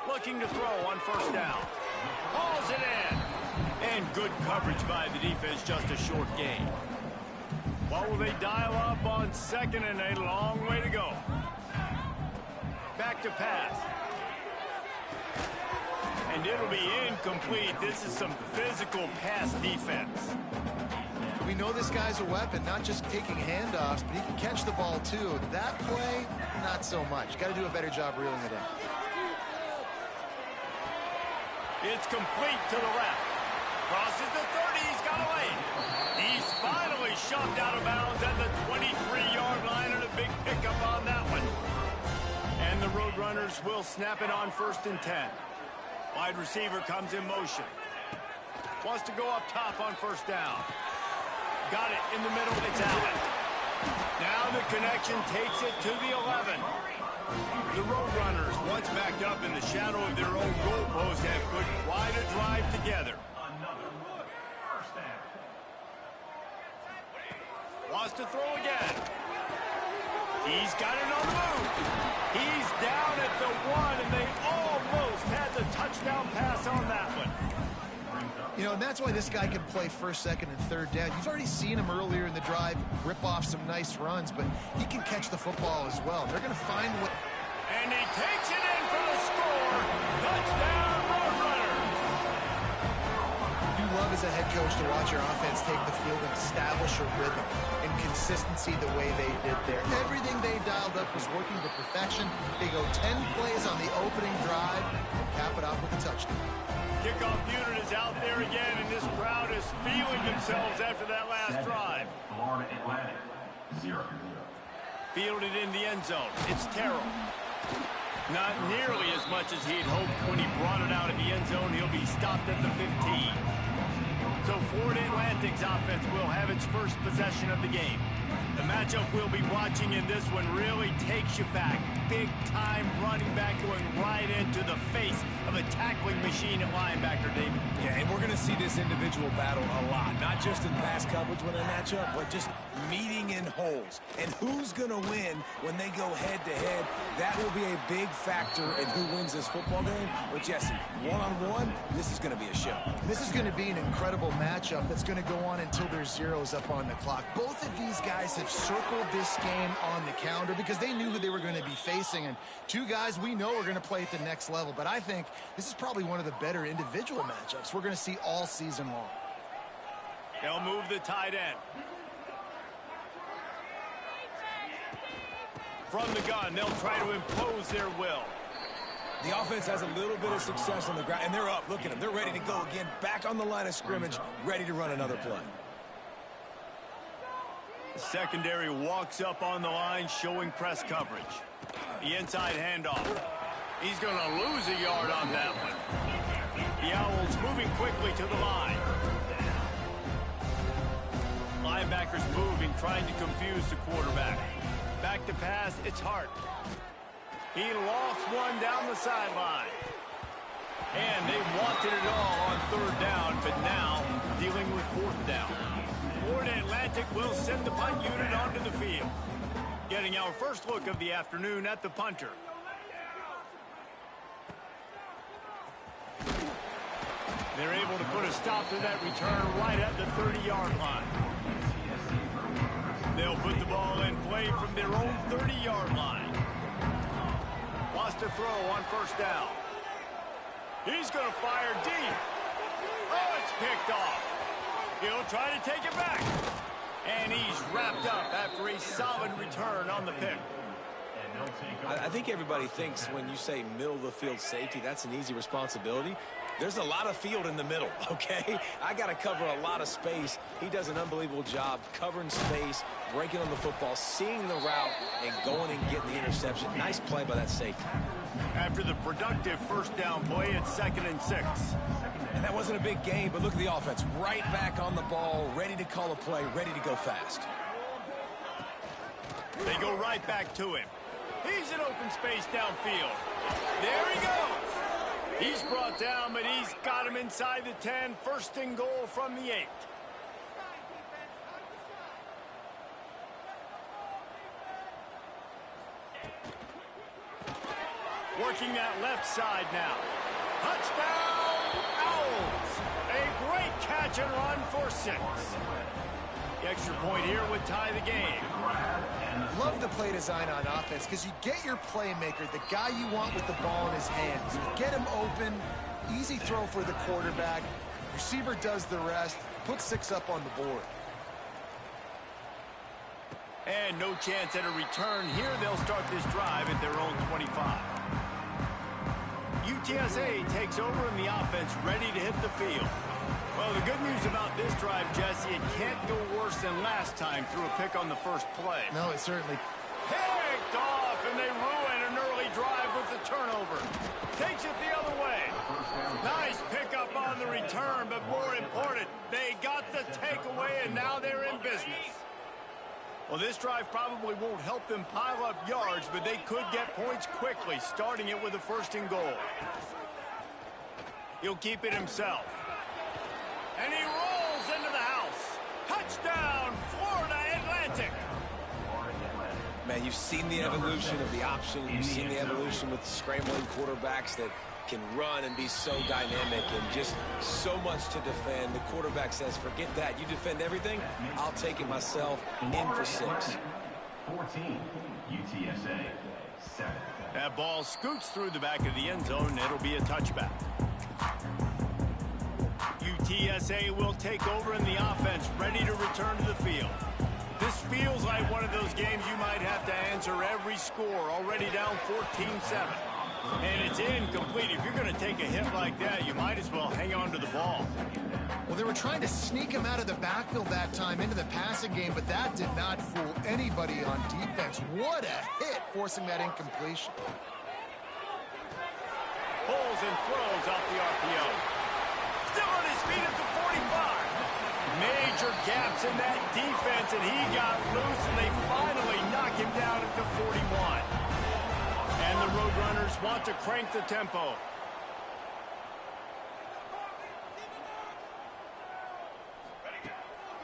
Looking to throw on first down. Hauls it in. And good coverage by the defense, just a short gain. What will they dial up on 2nd and 8? A long way to go. Back to pass. And it'll be incomplete. This is some physical pass defense. We know this guy's a weapon, not just taking handoffs, but he can catch the ball too. That play, not so much. Got to do a better job reeling it in. It's complete to the left. Crosses the 30. He's got away. He's finally shoved out of bounds at the 23-yard line, and a big pickup on that one. And the Roadrunners will snap it on 1st and 10. Wide receiver comes in motion. Wants to go up top on 1st down. Got it in the middle. It's Allen. Now the connection takes it to the 11. The Roadrunners, once backed up in the shadow of their own goalpost, have put quite a drive together. Wants to throw again. He's got it on the move. He's down at the 1, and they almost had the touchdown pass on that one. You know, and that's why this guy can play 1st, 2nd, and 3rd down. You've already seen him earlier in the drive rip off some nice runs, but he can catch the football as well. They're going to find what... And he takes it in for the score. Touchdown, Roadrunners. You love as a head coach to watch your offense take the field and establish a rhythm and consistency the way they did there. Everything they dialed up was working to perfection. They go 10 plays on the opening drive and cap it off with a touchdown. Kickoff unit is out there again, and this crowd is feeling themselves after that last drive. Florida Atlantic, 0-0. Fielded in the end zone. It's Terrell. Not nearly as much as he'd hoped when he brought it out of the end zone. He'll be stopped at the 15. So Florida Atlantic's offense will have its first possession of the game. The matchup we'll be watching in this one really takes you back. Big-time running back going right into the face of a tackling machine at linebacker, David. Yeah, and we're going to see this individual battle a lot. Not just in pass coverage when they match up, but just meeting in holes. And who's going to win when they go head-to-head? That will be a big factor in who wins this football game. But, Jesse, one-on-one, this is going to be a show. This is going to be an incredible matchup that's going to go on until there's zeros up on the clock. Both of these guys have circled this game on the calendar because they knew who they were going to be facing. And two guys we know are going to play at the next level. But I think this is probably one of the better individual matchups we're going to see all season long. They'll move the tight end. From the gun, they'll try to impose their will. The offense has a little bit of success on the ground, and they're up. Look at them. They're ready to go again, back on the line of scrimmage, ready to run another play. The secondary walks up on the line, showing press coverage. The inside handoff. He's going to lose a yard on that one. The Owls moving quickly to the line. Linebackers moving, trying to confuse the quarterback. Back to pass, it's Hart. He lost one down the sideline. And they wanted it all on 3rd down, but now dealing with 4th down. Florida Atlantic will send the punt unit onto the field. Getting our first look of the afternoon at the punter. They're able to put a stop to that return right at the 30-yard line. They'll put the ball in play from their own 30-yard line. Wants to throw on 1st down. He's going to fire deep. Oh, it's picked off. He'll try to take it back. And he's wrapped up after a solid return on the pick. I think everybody thinks when you say middle of the field safety, that's an easy responsibility. There's a lot of field in the middle, okay? I got to cover a lot of space. He does an unbelievable job covering space, breaking on the football, seeing the route, and going and getting the interception. Nice play by that safety. After the productive 1st down play, it's 2nd and 6. And that wasn't a big gain, but look at the offense. Right back on the ball, ready to call a play, ready to go fast. They go right back to him. He's in open space downfield. There he goes. He's brought down, but he's got him inside the 10. 1st and goal from the 8. Working that left side now. Touchdown, Owls. A great catch and run for 6. The extra point here would tie the game. Love the play design on offense because you get your playmaker, the guy you want with the ball in his hands. You get him open, easy throw for the quarterback. Receiver does the rest, put 6 up on the board. And no chance at a return here. They'll start this drive at their own 25. UTSA takes over in the offense, ready to hit the field. Well, the good news about this drive, Jesse, it can't go worse than last time through a pick on the first play. No, it certainly. Picked off, and they ruin an early drive with the turnover. Takes it the other way. Nice pickup on the return, but more important, they got the takeaway, and now they're in business. Well, this drive probably won't help them pile up yards, but they could get points quickly, starting it with a 1st and goal. He'll keep it himself. And he rolls into the house. Touchdown, Florida Atlantic. Man, you've seen the evolution of the option. You've seen the evolution with scrambling quarterbacks that can run and be so dynamic and just so much to defend. The quarterback says, forget that. You defend everything, I'll take it myself. In for 6. 14, UTSA, 7. That ball scoots through the back of the end zone, and it'll be a touchback. UTSA will take over in the offense, ready to return to the field. This feels like one of those games you might have to answer every score, already down 14-7. And it's incomplete. If you're going to take a hit like that, you might as well hang on to the ball. Well, they were trying to sneak him out of the backfield that time into the passing game, but that did not fool anybody on defense. What a hit, forcing that incompletion. Pulls and throws off the RPO. Still on his feet at the 45. Major gaps in that defense, and he got loose, and they finally knock him down at the 41. And the Roadrunners want to crank the tempo.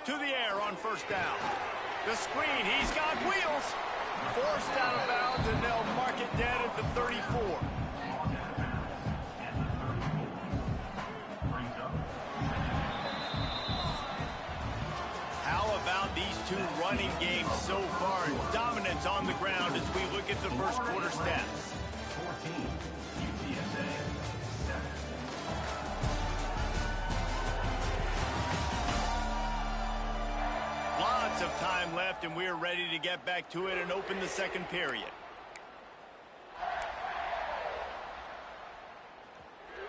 To the air on 1st down. The screen, he's got wheels. Forced out of bounds, and they'll mark it dead at the 34. How about these two running games so far? Dominance on the ground as we look at the first quarter stats. 14, UTSA, 7. Lots of time left, and we're ready to get back to it and open the second period.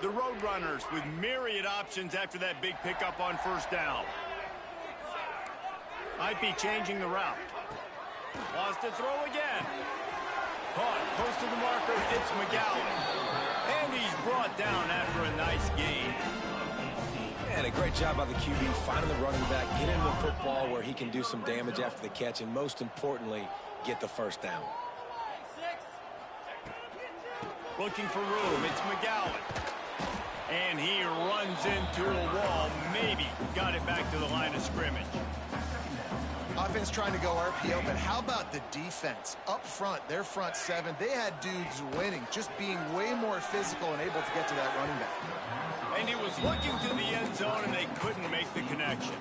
The Roadrunners with myriad options after that big pickup on 1st down. Might be changing the route. Wants to throw again. Caught close to the marker. It's McGowan. And he's brought down after a nice gain. And a great job by the QB finding the running back, get him the football where he can do some damage after the catch, and most importantly, get the 1st down. Looking for room. It's McGowan. And he runs into a wall. Maybe got it back to the line of scrimmage. Offense trying to go RPO, but how about the defense? Up front, their front 7, they had dudes winning, just being way more physical and able to get to that running back. And he was looking to the end zone, and they couldn't make the connection.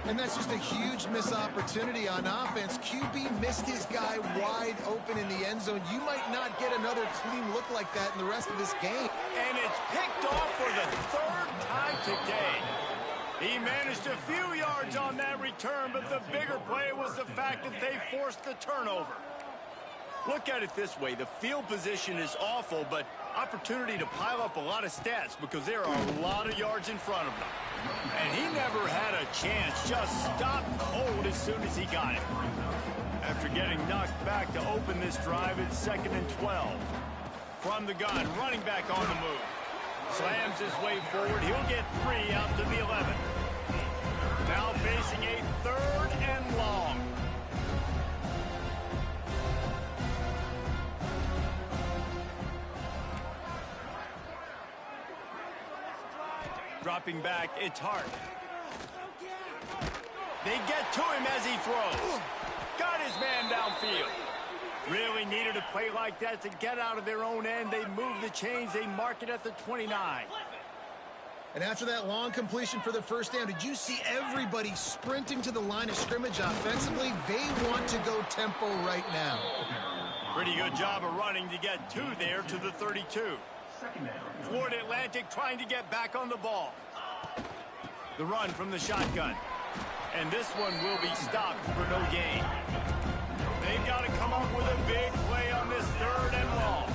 And that's just a huge missed opportunity on offense. QB missed his guy wide open in the end zone. You might not get another clean look like that in the rest of this game. And it's picked off for the 3rd time today. He managed a few yards on that return, but the bigger play was the fact that they forced the turnover. Look at it this way. The field position is awful, but opportunity to pile up a lot of stats because there are a lot of yards in front of them. And he never had a chance. Just stopped cold as soon as he got it. After getting knocked back to open this drive, it's 2nd and 12. From the gun, running back on the move. Slams his way forward. He'll get 3 out to the 11. Now facing a 3rd and long. Dropping back, it's Hart. They get to him as he throws. Got his man downfield. Really needed a play like that to get out of their own end. They move the chains. They mark it at the 29. And after that long completion for the first down, did you see everybody sprinting to the line of scrimmage offensively? They want to go tempo right now. Pretty good job of running to get two there to the 32. Florida Atlantic trying to get back on the ball. The run from the shotgun. And this one will be stopped for no gain. They've got to come up with a big play on this 3rd and long.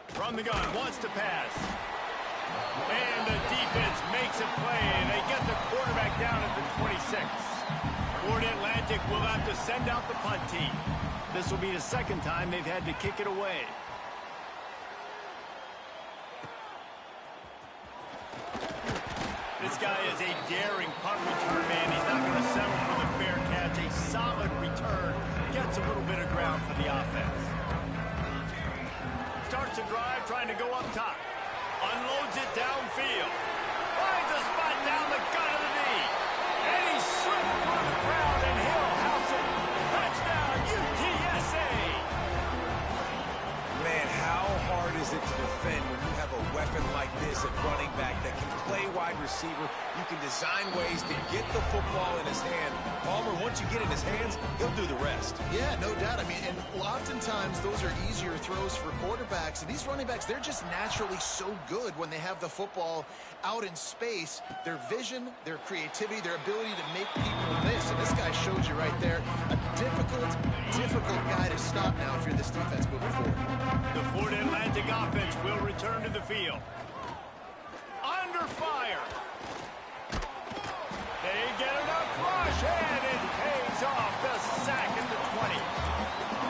From the gun, wants to pass. And the defense makes a play, and they get the quarterback down at the 26. Florida Atlantic will have to send out the punt team. This will be the 2nd time they've had to kick it away. This guy is a daring punt return man. He's not going to settle for the fair catch. A solid return. Gets a little bit of ground for the offense. Starts a drive trying to go up top. Unloads it downfield. Finds a spot down the gut of the knee. And he slipped through the crowd, and he'll house it. Touchdown, UTSA. Man, how hard is it to defend when you have a weapon like this at running back that can play wide receiver? You can design ways to get the football in his hand. Palmer, once you get in his hands, he'll do the rest. Yeah, no doubt. I mean, and oftentimes those are easier throws for quarterbacks. And these running backs, they're just naturally so good when they have the football out in space. Their vision, their creativity, their ability to make people miss. And this guy shows you right there, a difficult guy to stop now if you're this defense moving forward. The Florida Atlantic offense will return to the field. Under fire. They get enough rush, and it pays off. The sack at the 20.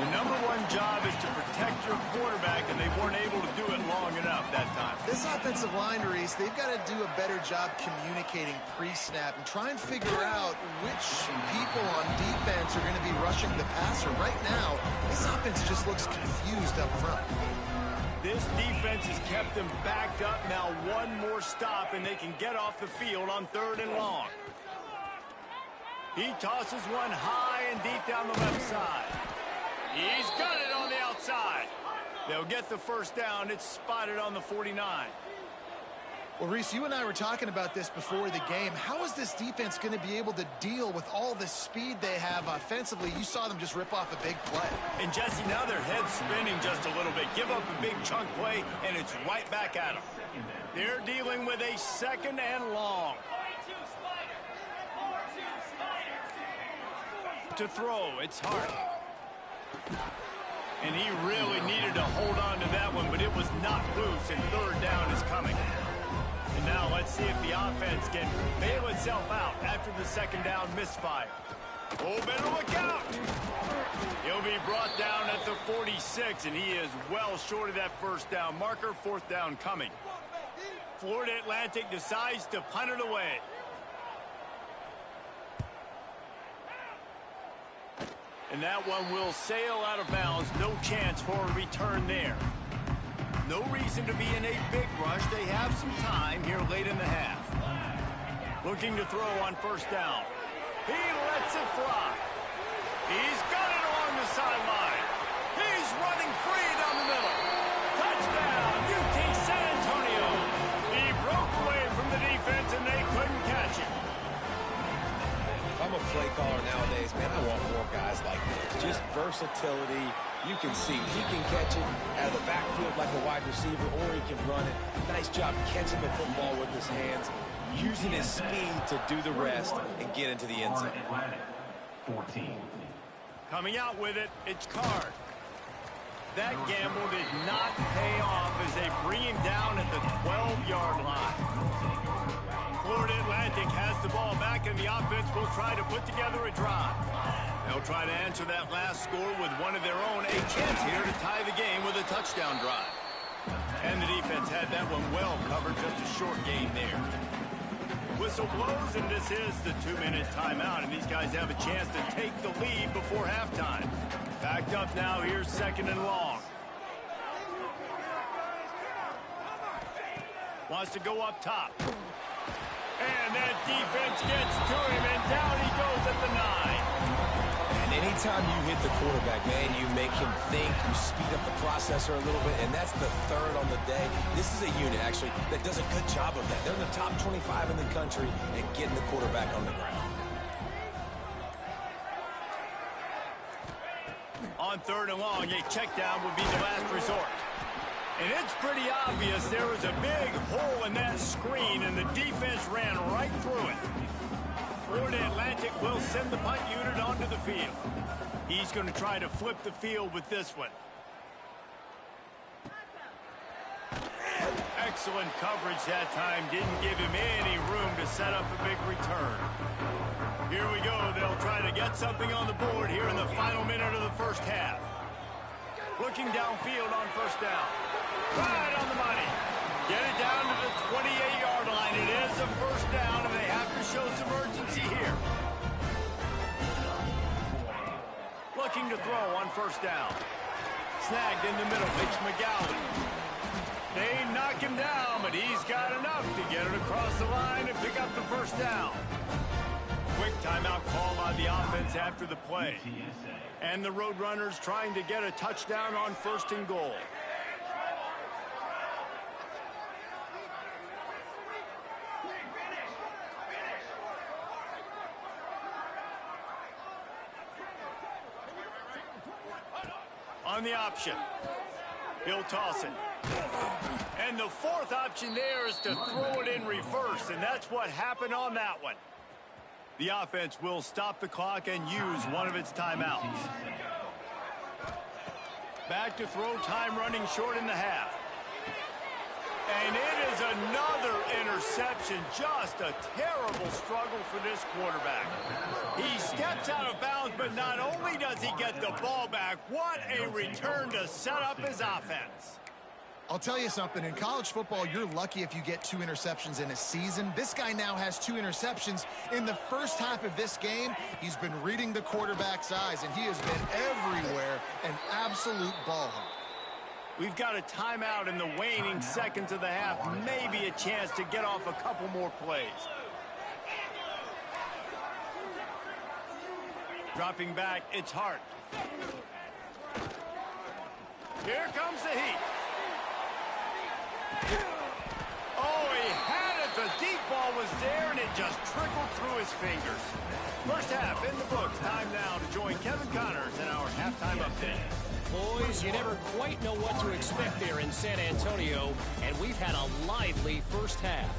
The #1 job is to protect your quarterback, and they weren't able to do it long enough that time. This offensive line, Reese, they've got to do a better job communicating pre-snap and try and figure out which people on defense are going to be rushing the passer. Right now, this offense just looks confused up front. This defense has kept them backed up. Now one more stop, and they can get off the field on 3rd and long. He tosses one high and deep down the left side. He's got it on the outside. They'll get the first down. It's spotted on the 49. Well, Reese, you and I were talking about this before the game. How is this defense going to be able to deal with all the speed they have offensively? You saw them just rip off a big play. And, Jesse, now their head's spinning just a little bit. Give up a big chunk play, and it's right back at them. They're dealing with a 2nd and long. To throw, it's Hart. And he really needed to hold on to that one, but it was not loose, and 3rd down is coming. And now let's see if the offense can bail itself out after the 2nd down misfire. Oh, better look out. He'll be brought down at the 46, and he is well short of that 1st down marker. 4th down coming. Florida Atlantic decides to punt it away. And that one will sail out of bounds. No chance for a return there. No reason to be in a big rush. They have some time here late in the half. Looking to throw on 1st down. He lets it fly. He's got it along the sideline. He's running free down the middle. Touchdown, UT San Antonio. He broke away from the defense, and they couldn't catch him. I'm a play caller nowadays, man. I want more guys like this. Just versatility. You can see he can catch it out of the backfield like a wide receiver, or he can run it. Nice job catching the football with his hands, using his speed to do the rest and get into the end zone. 14. Coming out with it, it's Card. That gamble did not pay off as they bring him down at the 12-yard line. Florida Atlantic has the ball back, and the offense will try to put together a drive. They'll try to answer that last score with one of their own. A chance here to tie the game with a touchdown drive. And the defense had that one well covered, just a short gain there. Whistle blows, and this is the 2-minute timeout, and these guys have a chance to take the lead before halftime. Backed up now, here's 2nd and long. Wants to go up top. And that defense gets to him, and down he goes at the 9. And anytime you hit the quarterback, man, you make him think, you speed up the processor a little bit, and that's the third on the day. This is a unit, actually, that does a good job of that. They're in the top 25 in the country and getting the quarterback on the ground. On 3rd and long, a check down would be the last resort. And it's pretty obvious there was a big hole in that screen, and the defense ran right through it. Florida Atlantic will send the punt unit onto the field. He's going to try to flip the field with this one. Excellent coverage that time. Didn't give him any room to set up a big return. Here we go. They'll try to get something on the board here in the final minute of the first half. Looking downfield on 1st down. Right on the money. Get it down to the 28-yard line. It is a 1st down, and they have to show some urgency here. Looking to throw on 1st down. Snagged in the middle. It's McGowan. They knock him down, but he's got enough to get it across the line and pick up the 1st down. Quick timeout call by the offense after the play. And the Roadrunners trying to get a touchdown on 1st and goal. On the option, he'll toss it. And the 4th option there is to throw it in reverse, and that's what happened on that one. The offense will stop the clock and use one of its timeouts. Back to throw, time running short in the half. And it is another interception. Just a terrible struggle for this quarterback. He steps out of bounds, but not only does he get the ball back, what a return to set up his offense. I'll tell you something, in college football, you're lucky if you get 2 interceptions in a season. This guy now has 2 interceptions. In the first half of this game, he's been reading the quarterback's eyes, and he has been everywhere, an absolute ball hawk. We've got a timeout in the waning seconds of the half. Maybe a chance to get off a couple more plays. Dropping back, it's Hart. Here comes the heat. Oh, he had it. The deep ball was there, and it just trickled through his fingers. First half in the books. Time now to join Kevin Connors in our halftime update. Boys, you never quite know what to expect there in San Antonio, and we've had a lively first half.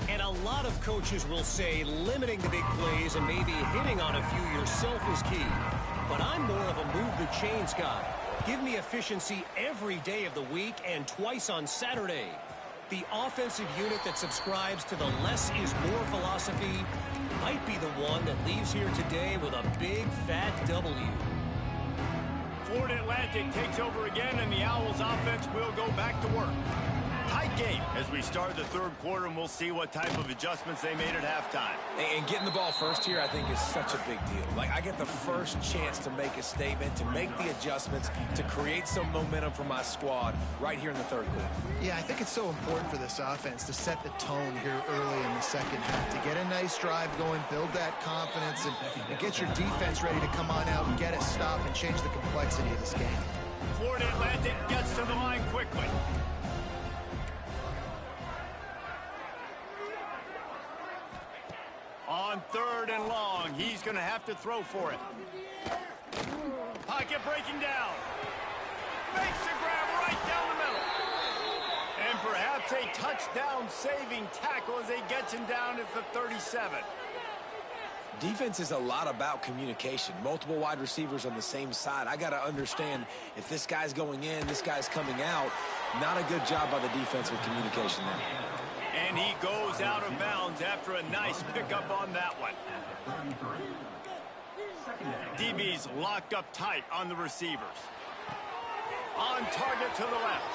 And a lot of coaches will say limiting the big plays and maybe hitting on a few yourself is key. But I'm more of a move the chains guy. Give me efficiency every day of the week and twice on Saturday. The offensive unit that subscribes to the less is more philosophy might be the one that leaves here today with a big fat W. Florida Atlantic takes over again, and the Owls offense will go back to work. Tight game as we start the 3rd quarter, and we'll see what type of adjustments they made at halftime. And getting the ball first here, I think, is such a big deal. Like, I get the first chance to make a statement, to make the adjustments, to create some momentum for my squad right here in the 3rd quarter. Yeah, I think it's so important for this offense to set the tone here early in the second half, to get a nice drive going, build that confidence, and get your defense ready to come on out and get a stop and change the complexity of this game. Florida Atlantic gets to the line quickly. On 3rd and long, he's going to have to throw for it. Pocket breaking down. Makes the grab right down the middle. And perhaps a touchdown-saving tackle as he gets him down at the 37. Defense is a lot about communication. Multiple wide receivers on the same side. I got to understand if this guy's going in, this guy's coming out. Not a good job by the defense with communication there. And he goes out of bounds after a nice pickup on that one. DB's locked up tight on the receivers. On target to the left.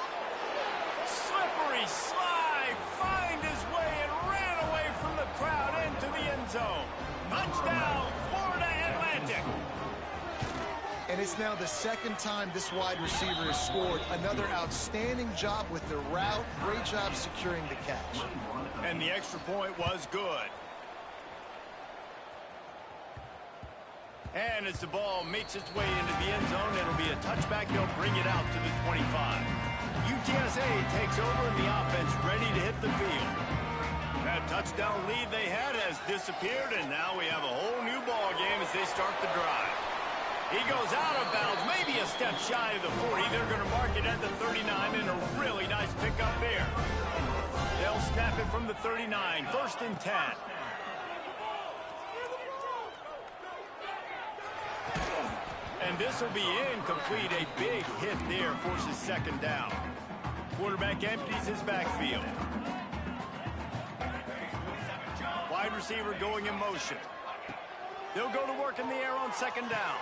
Slippery slide. Find his way and ran away from the crowd into the end zone. Touchdown, Florida Atlantic. And And it's now the second time this wide receiver has scored. Another outstanding job with the route. Great job securing the catch. And the extra point was good. And as the ball makes its way into the end zone, it'll be a touchback. They'll bring it out to the 25. UTSA takes over and the offense ready to hit the field. That touchdown lead they had has disappeared, and now we have a whole new ball game as they start the drive. He goes out of bounds, maybe a step shy of the 40. They're going to mark it at the 39, and a really nice pickup there. They'll snap it from the 39, 1st and 10. And this will be incomplete. A big hit there forces 2nd down. Quarterback empties his backfield. Wide receiver going in motion. They'll go to work in the air on 2nd down.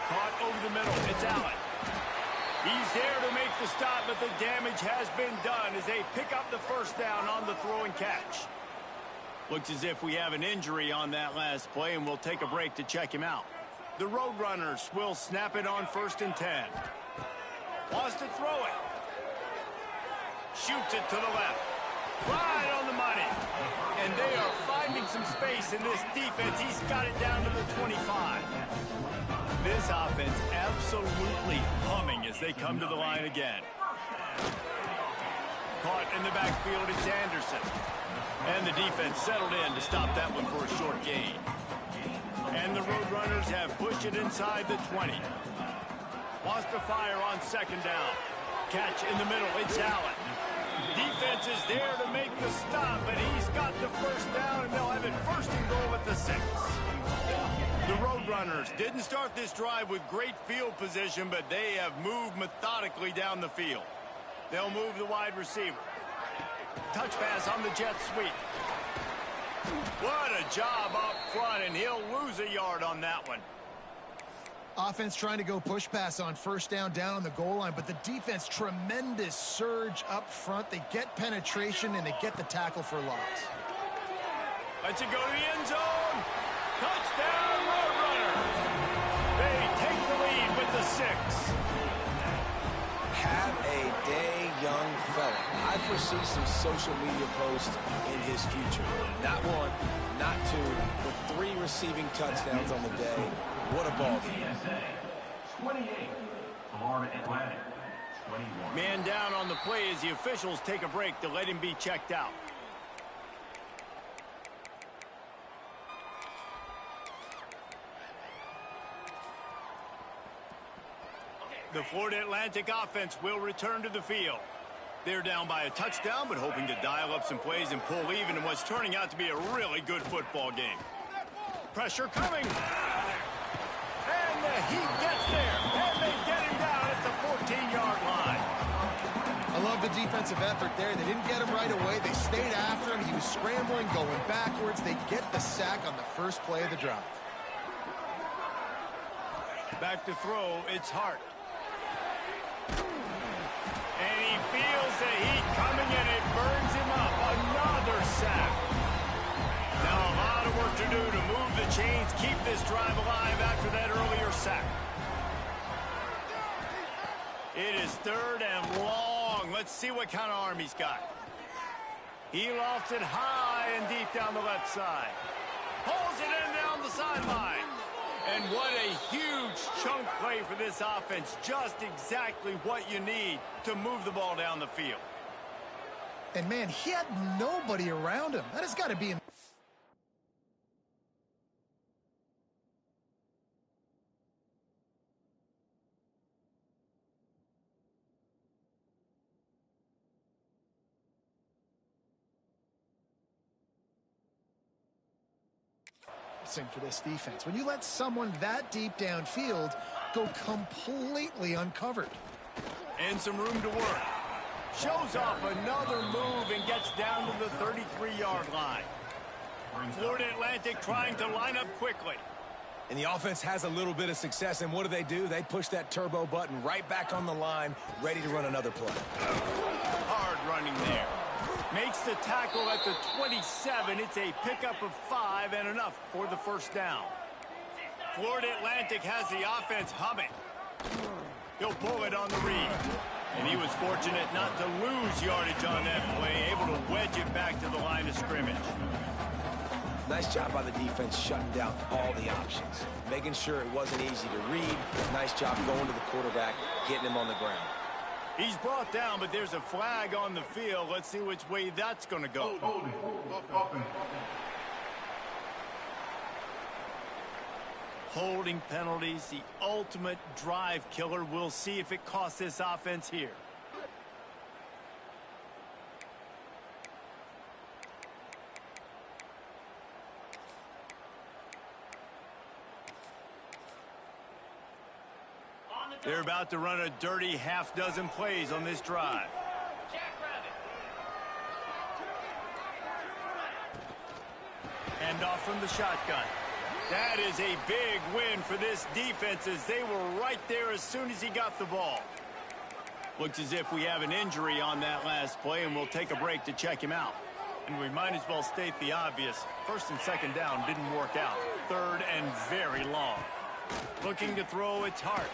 Caught over the middle. It's Allen. He's there to make the stop, but the damage has been done as they pick up the 1st down on the throw and catch. Looks as if we have an injury on that last play, and we'll take a break to check him out. The Roadrunners will snap it on 1st and 10. Wants to throw it. Shoots it to the left. Right on the money. And they are finding some space in this defense. He's got it down to the 25. This offense absolutely humming as they come to the line again. Caught in the backfield, it's Anderson. And the defense settled in to stop that one for a short gain. And the Roadrunners have pushed it inside the 20. Wants to fire on 2nd down. Catch in the middle, it's Allen. Defense is there to make the stop, but he's got the 1st down, and they'll have it 1st and goal at the 6. The Roadrunners didn't start this drive with great field position, but they have moved methodically down the field. They'll move the wide receiver. Touch pass on the jet sweep. What a job up front, and he'll lose a yard on that one. Offense trying to go push pass on 1st down on the goal line, but the defense, tremendous surge up front. They get penetration, and they get the tackle for loss. Lets it go to the end zone. Touchdown, Roadrunner. They take the lead with the 6. Have a day, young fella. I foresee some social media posts in his future. Not 1, not 2, but 3 receiving touchdowns on the day. What a ball game. 28, Florida Atlantic, 21. Man down on the play as the officials take a break to let him be checked out. The Florida Atlantic offense will return to the field. They're down by a touchdown, but hoping to dial up some plays and pull even in what's turning out to be a really good football game. Pressure coming. And the Heat gets there. And they get him down at the 14-yard line. I love the defensive effort there. They didn't get him right away. They stayed after him. He was scrambling, going backwards. They get the sack on the 1st play of the drive. Back to throw, it's Hart. And he feels the heat coming, and it burns him up. Another sack. Now a lot of work to do to move the chains, keep this drive alive after that earlier sack. It is 3rd and long. Let's see what kind of arm he's got. He lofts it high and deep down the left side. Pulls it in down the sideline. And what a huge chunk play for this offense. Just exactly what you need to move the ball down the field. And, man, he had nobody around him. That has got to be... for this defense. When you let someone that deep downfield go completely uncovered. And some room to work. Shows off another move and gets down to the 33-yard line. Florida Atlantic trying to line up quickly. And the offense has a little bit of success, and what do? They push that turbo button right back on the line, ready to run another play. Hard running there. Makes the tackle at the 27. It's a pickup of 5 and enough for the 1st down. Florida Atlantic has the offense humming. He'll pull it on the read. And he was fortunate not to lose yardage on that play, able to wedge it back to the line of scrimmage. Nice job by the defense shutting down all the options, making sure it wasn't easy to read. Nice job going to the quarterback, getting him on the ground. He's brought down, but there's a flag on the field. Let's see which way that's going to go. Holding penalties, the ultimate drive killer. We'll see if it costs this offense here. They're about to run a dirty half-dozen plays on this drive. Hand off from the shotgun. That is a big win for this defense as they were right there as soon as he got the ball. Looks as if we have an injury on that last play, and we'll take a break to check him out. And we might as well state the obvious. First and second down didn't work out. Third and very long. Looking to throw, it's Hart.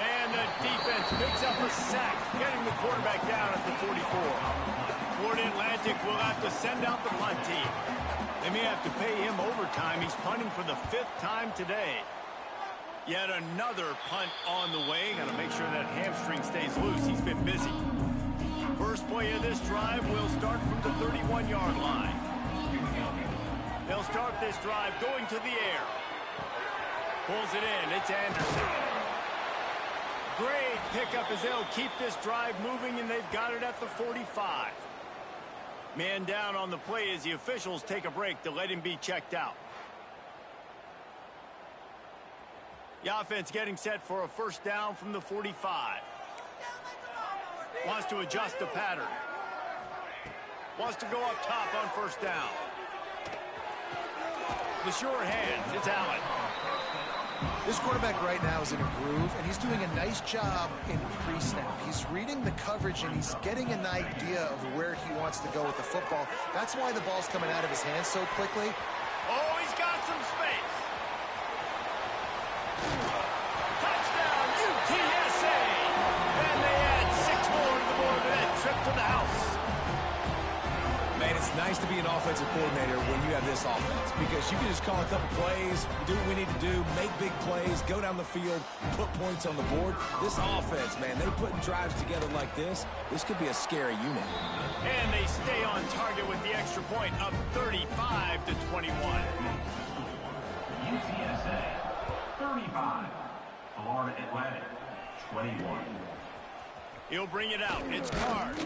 And the defense picks up a sack, getting the quarterback down at the 44. Florida Atlantic will have to send out the punt team. They may have to pay him overtime. He's punting for the 5th time today. Yet another punt on the way. Got to make sure that hamstring stays loose. He's been busy. First play of this drive will start from the 31-yard line. They'll start this drive going to the air. Pulls it in. It's Anderson. Great pickup as they'll keep this drive moving, and they've got it at the 45. Man down on the play as the officials take a break to let him be checked out. The offense getting set for a first down from the 45. Wants to adjust the pattern. Wants to go up top on first down. The sure hands, it's Allen. This quarterback right now is in a groove, and he's doing a nice job in pre-snap. He's reading the coverage, and he's getting an idea of where he wants to go with the football. That's why the ball's coming out of his hands so quickly. Oh, he's got some space. Touchdown, UTSA! And they add 6 more to the board with that trip to the house. Man, it's nice to be an offensive coordinator when you have this offense because you can just call a couple plays, do what we need to do, make big plays, go down the field, put points on the board. This offense, man, they putting drives together like this could be a scary unit. And they stay on target with the extra point, up 35-21. UTSA 35, Florida Atlantic 21. He'll bring it out. It's Card.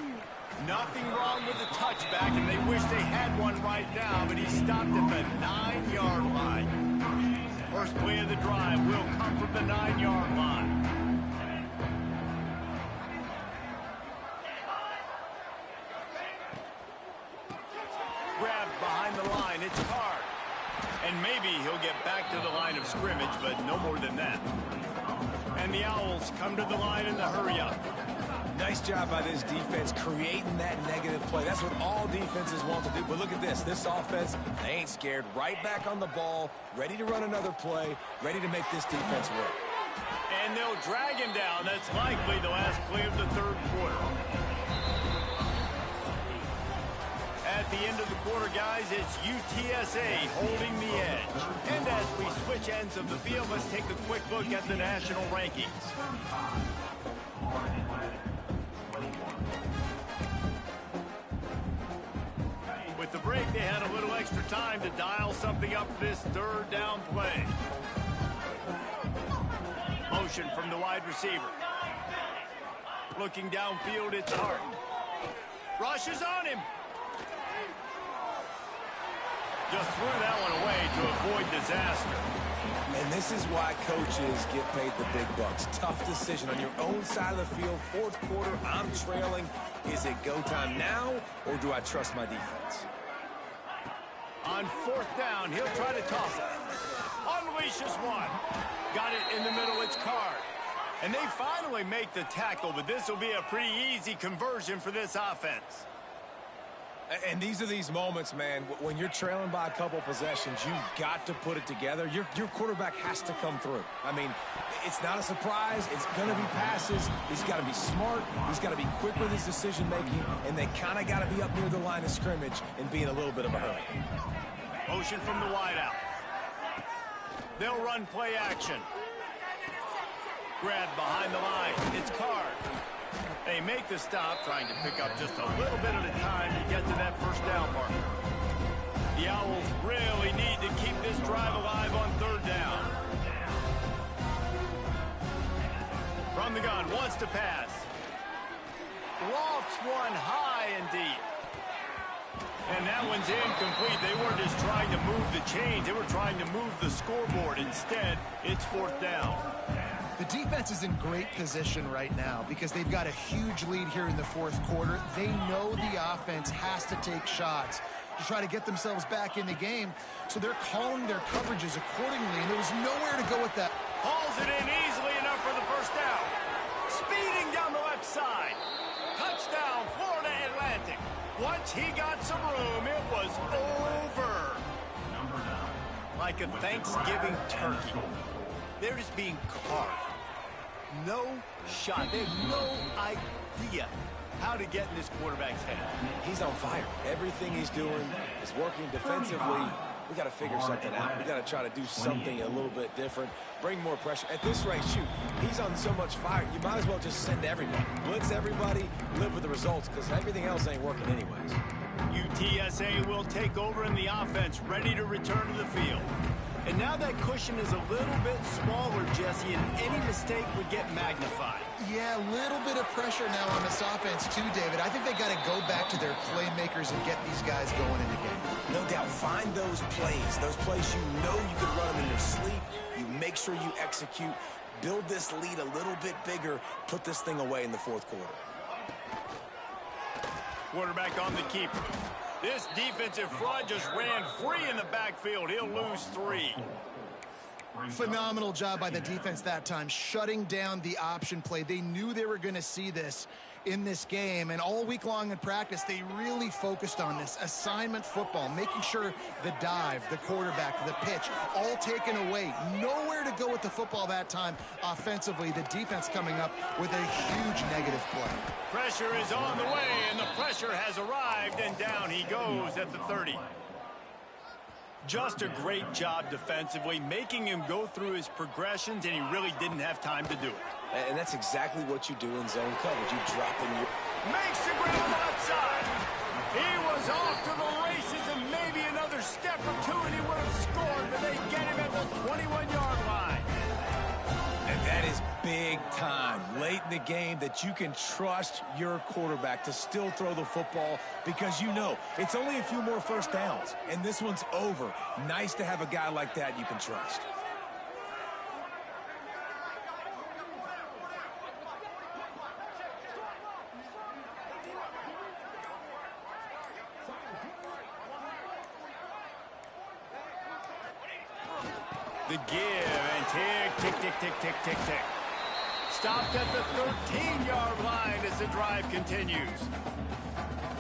Nothing wrong with the touchback, and they wish they had one right now, but he stopped at the 9-yard line. First play of the drive will come from the 9-yard line. Grabbed behind the line, it's Card. And maybe he'll get back to the line of scrimmage, but no more than that. And the Owls come to the line in the hurry-up. Nice job by this defense creating that negative play. That's what all defenses want to do. But look at this. This offense, they ain't scared. Right back on the ball, ready to run another play, ready to make this defense work. And they'll drag him down. That's likely the last play of the third quarter. At the end of the quarter, guys, it's UTSA holding the edge. And as we switch ends of the field, let's take a quick look at the national rankings. With the break, they had a little extra time to dial something up for this third down play. Motion from the wide receiver. Looking downfield, it's Hart. Rushes on him. Just threw that one away to avoid disaster. And this is why coaches get paid the big bucks. Tough decision on your own side of the field. Fourth quarter, I'm trailing. Is it go time now, or do I trust my defense? On fourth down, he'll try to toss it. Unleashes one. Got it in the middle, it's Card. And they finally make the tackle, but this will be a pretty easy conversion for this offense. And these are these moments, man, when you're trailing by a couple possessions, you've got to put it together. Your quarterback has to come through. I mean, it's not a surprise. It's going to be passes. He's got to be smart. He's got to be quick with his decision-making, and they kind of got to be up near the line of scrimmage and be in a little bit of a hurry. Motion from the wideout. They'll run play action. Grab behind the line. It's Card. They make the stop, trying to pick up just a little bit at a time to get to that first down marker. The Owls really need to keep this drive alive on third down. From the gun, wants to pass. Lofts one high and deep. And that one's incomplete. They weren't just trying to move the chains. They were trying to move the scoreboard. Instead, it's fourth down. The defense is in great position right now because they've got a huge lead here in the fourth quarter. They know the offense has to take shots to try to get themselves back in the game, so they're calling their coverages accordingly, and there was nowhere to go with that. Hauls it in easily enough for the first down. Speeding down the left side. Touchdown, Florida Atlantic. Once he got some room, it was over. Like a Thanksgiving turkey. They're just being carved. No shot. They have no idea how to get in this quarterback's head. He's on fire. Everything he's doing is working defensively. We got to figure something out. We got to try to do something a little bit different. Bring more pressure. At this rate, shoot, he's on so much fire. You might as well just send everybody. Blitz everybody, live with the results, because everything else ain't working anyways. UTSA will take over in the offense, ready to return to the field. And now that cushion is a little bit smaller, Jesse, and any mistake would get magnified. Yeah, a little bit of pressure now on this offense too, David. I think they got to go back to their playmakers and get these guys going in the game. No doubt. Find those plays you know you can run them in your sleep. You make sure you execute. Build this lead a little bit bigger. Put this thing away in the fourth quarter. Quarterback on the keeper. This defensive front just ran free in the backfield. He'll lose 3. Phenomenal job by the defense that time, shutting down the option play. They knew they were going to see this in this game, and all week long in practice, they really focused on this assignment football, making sure the dive, the quarterback, the pitch, all taken away. Nowhere to go with the football that time offensively. The defense coming up with a huge negative play. Pressure is on the way, and the pressure has arrived, and down he goes at the 30. Just a great job defensively, making him go through his progressions, and he really didn't have time to do it. And that's exactly what you do in zone coverage. You drop in your... Makes the grab on the left side. He was off to the races, and maybe another step or two, and he would have scored, but they get him at the 21-yard line. And that is big time late in the game that you can trust your quarterback to still throw the football because you know it's only a few more first downs, and this one's over. Nice to have a guy like that you can trust. The give and tick, tick, tick, tick, tick, tick, tick. Stopped at the 13-yard line as the drive continues.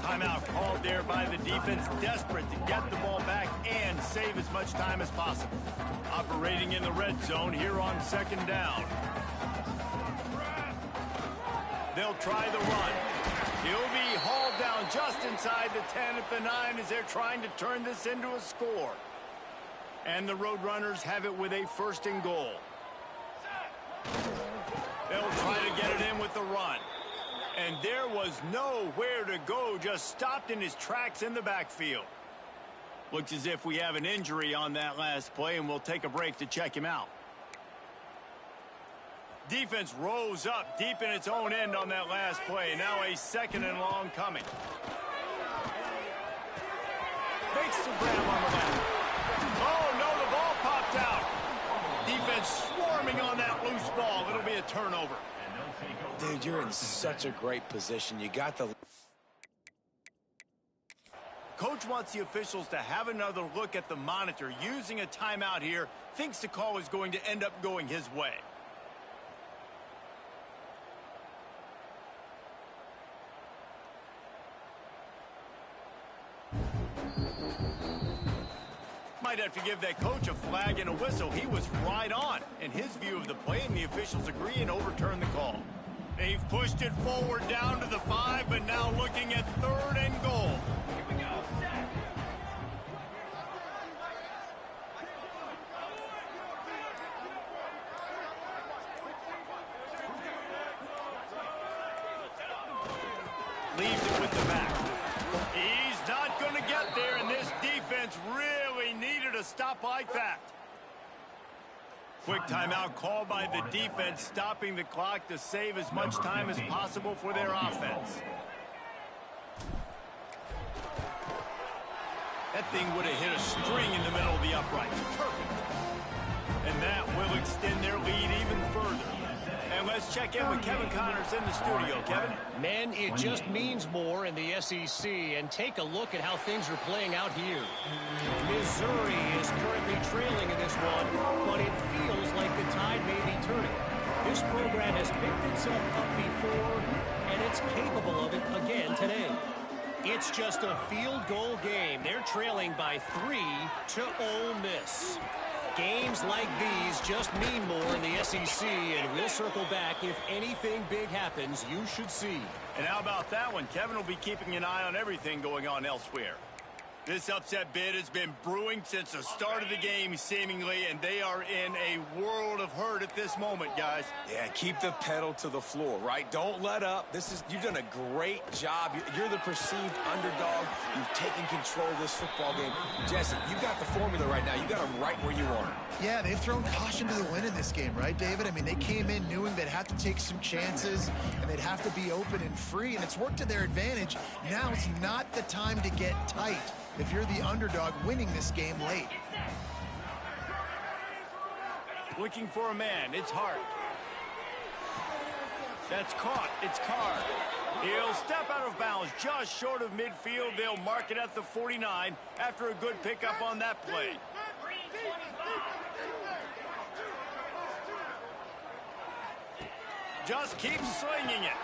Timeout called there by the defense, desperate to get the ball back and save as much time as possible. Operating in the red zone here on second down. They'll try the run. He'll be hauled down just inside the 10 at the 9 as they're trying to turn this into a score. And the Roadrunners have it with a first and goal. They'll try to get it in with the run. And there was nowhere to go, just stopped in his tracks in the backfield. Looks as if we have an injury on that last play, and we'll take a break to check him out. Defense rose up deep in its own end on that last play. Now a second and long coming. Makes the grab on the left. Oh, no, the ball popped out. Defense swarming on that loose ball. It'll be a turnover. Dude, you're in such a great position. You got the... Coach wants the officials to have another look at the monitor. Using a timeout here, thinks the call is going to end up going his way. might have to give that coach a flag and a whistle. He was right on in his view of the play, and the officials agree and overturn the call. They've pushed it forward down to the 5, but now looking at 3rd and goal. Here we go. Set. Leaves it with the back. He's not going to get there, and this defense really needed a stop like that. Quick timeout called by the defense, stopping the clock to save as much time as possible for their offense. That thing would have hit a string in the middle of the uprights. Perfect. And that will extend their lead even further. And let's check in with Kevin Connors in the studio. Kevin? Men, it just means more in the SEC. And take a look at how things are playing out here. Missouri is currently trailing in this one, but it feels like the tide may be turning. This program has picked itself up before, and it's capable of it again today. It's just a field goal game. They're trailing by 3 to Ole Miss. Games like these just mean more in the SEC, and we'll circle back. If anything big happens, you should see. And how about that one? Kevin will be keeping an eye on everything going on elsewhere. This upset bid has been brewing since the start of the game, seemingly, and they are in a world of hurt at this moment, guys. Yeah, keep the pedal to the floor, right? Don't let up. You've done a great job. You're the perceived underdog. You've taken control of this football game. Jesse, you got the formula right now. You got them right where you want them. Yeah, they've thrown caution to the wind in this game, right, David? I mean, they came in knowing they'd have to take some chances, and they'd have to be open and free, and it's worked to their advantage. Now it's not the time to get tight if you're the underdog winning this game late. Looking for a man. It's Hart. That's caught. It's Carr. He'll step out of bounds just short of midfield. They'll mark it at the 49 after a good pickup on that play. Just keep slinging it.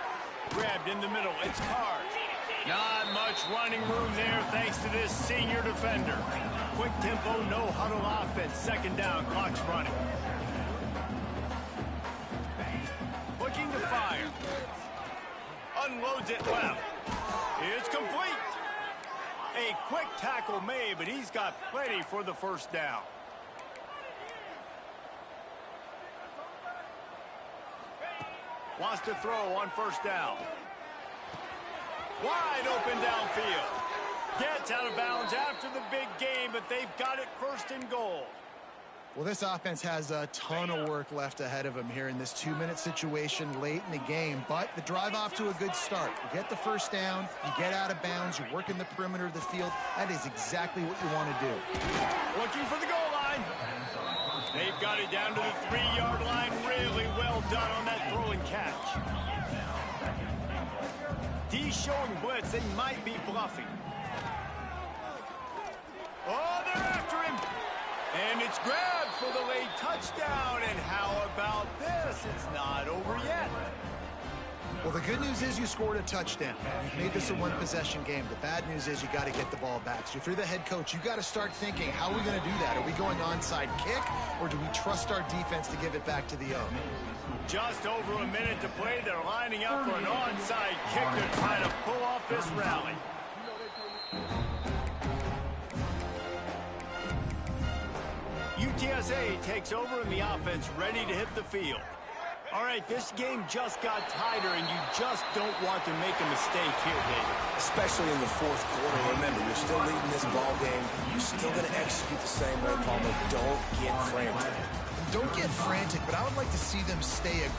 Grabbed in the middle. It's Carr. Not much running room there thanks to this senior defender. Quick tempo, no huddle offense. 2nd down, clock's running. Looking to fire. Unloads it left. It's complete. A quick tackle made, but he's got plenty for the 1st down. Wants to throw on 1st down. Wide open downfield. Gets out of bounds after the big game, but they've got it 1st and goal. Well, this offense has a ton of work left ahead of them here in this 2-minute situation late in the game, but the drive off to a good start. You get the 1st down, you get out of bounds, you work in the perimeter of the field. That is exactly what you want to do. Looking for the goal line. They've got it down to the 3-yard line. Really well done on that throw and catch. D's showing blitz. They might be bluffing. Oh, they're after him. And it's grabbed for the late touchdown. And how about this? It's not over yet. Well, the good news is you scored a touchdown. You've made this a 1-possession game. The bad news is you got to get the ball back. So if you're the head coach, you got to start thinking, how are we going to do that? Are we going onside kick, or do we trust our defense to give it back to the O? Just over a minute to play. They're lining up for an onside kick to try to pull off this rally. UTSA takes over, and the offense ready to hit the field. All right, this game just got tighter, and you just don't want to make a mistake here, David. Especially in the 4th quarter. Remember, you're still leading this ball game. You're still going to execute the same way, Palmer. Don't get frantic. Don't get frantic, but I would like to see them stay aggressive.